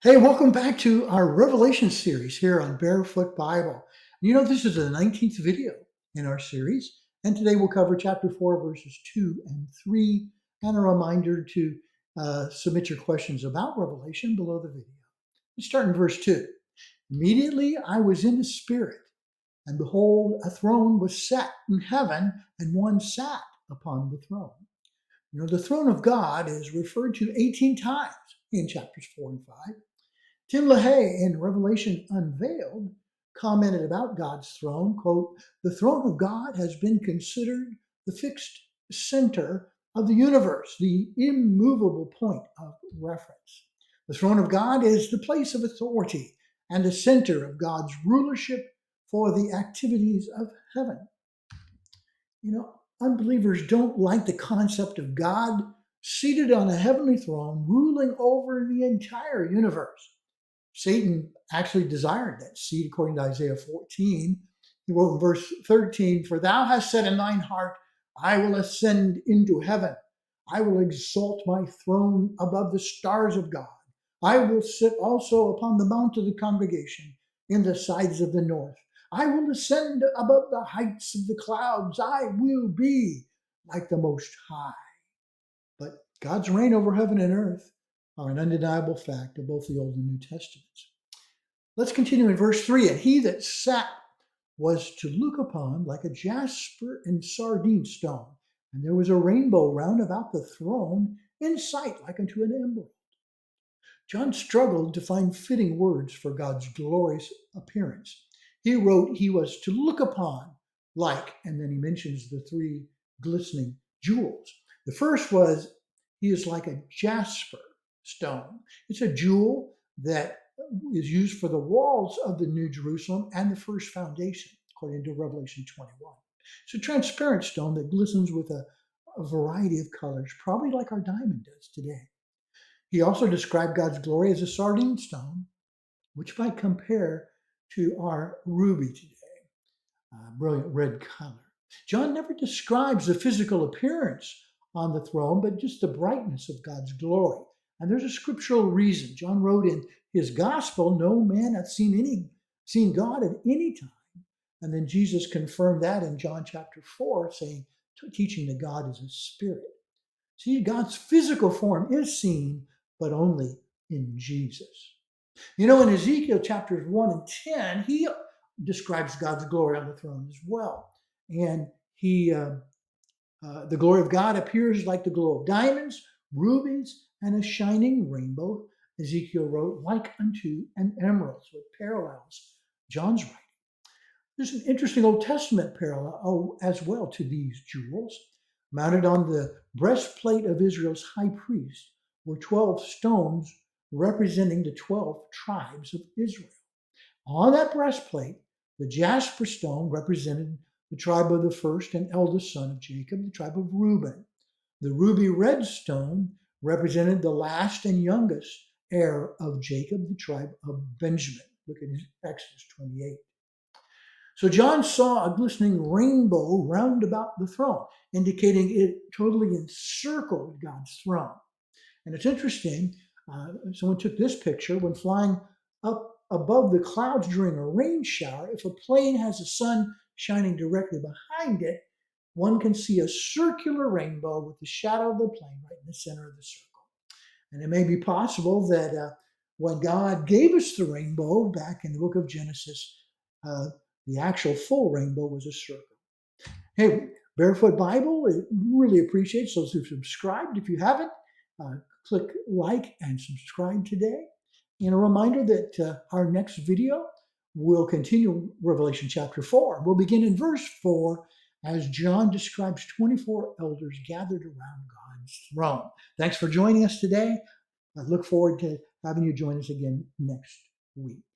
Hey, welcome back to our Revelation series here on Barefoot Bible. This is the 19th video in our series, and today we'll cover chapter 4, verses 2 and 3, and a reminder to submit your questions about Revelation below the video. Let's start in verse 2. Immediately I was in the Spirit, and behold, a throne was set in heaven, and one sat upon the throne. The throne of God is referred to 18 times in chapters 4 and 5. Tim LaHaye in Revelation Unveiled commented about God's throne, quote, "The throne of God has been considered the fixed center of the universe, the immovable point of reference. The throne of God is the place of authority and the center of God's rulership for the activities of heaven." Unbelievers don't like the concept of God seated on a heavenly throne ruling over the entire universe. Satan actually desired that seat, according to Isaiah 14. He wrote in verse 13, "For thou hast said in thine heart, I will ascend into heaven. I will exalt my throne above the stars of God. I will sit also upon the mount of the congregation in the sides of the north. I will ascend above the heights of the clouds. I will be like the Most High." But God's reign over heaven and earth are an undeniable fact of both the Old and New Testaments. Let's continue in verse 3. "And he that sat was to look upon like a jasper and sardine stone, and there was a rainbow round about the throne in sight like unto an emerald." John struggled to find fitting words for God's glorious appearance. He wrote he was to look upon like, and then he mentions the three glistening jewels. The first was, he is like a jasper stone. It's a jewel that is used for the walls of the New Jerusalem and the first foundation, according to Revelation 21. It's a transparent stone that glistens with a variety of colors, probably like our diamond does today. He also described God's glory as a sardine stone, which might compare to our ruby today, brilliant red color. John never describes the physical appearance on the throne, but just the brightness of God's glory. And there's a scriptural reason. John wrote in his gospel, "No man hath seen God at any time." And then Jesus confirmed that in John chapter 4, teaching that God is a spirit. See, God's physical form is seen, but only in Jesus. In Ezekiel chapters 1 and 10, he describes God's glory on the throne as well. And the glory of God appears like the glow of diamonds, rubies, and a shining rainbow. Ezekiel wrote, like unto an emerald, so it parallels John's writing. There's an interesting Old Testament parallel as well to these jewels. Mounted on the breastplate of Israel's high priest were 12 stones representing the 12 tribes of Israel. On that breastplate, the jasper stone represented the tribe of the first and eldest son of Jacob, the tribe of Reuben. The ruby red stone represented the last and youngest heir of Jacob, the tribe of Benjamin. Look at Exodus 28. So John saw a glistening rainbow round about the throne, indicating it totally encircled God's throne. And it's interesting, someone took this picture when flying up above the clouds during a rain shower. If a plane has the sun shining directly behind it, one can see a circular rainbow with the shadow of the plane right in the center of the circle. And it may be possible that when God gave us the rainbow back in the book of Genesis, the actual full rainbow was a circle. Hey, Barefoot Bible, it really appreciates those who've subscribed. If you haven't, click like and subscribe today. And a reminder that our next video will continue Revelation chapter 4. We'll begin in verse 4 as John describes 24 elders gathered around God's throne. Thanks for joining us today. I look forward to having you join us again next week.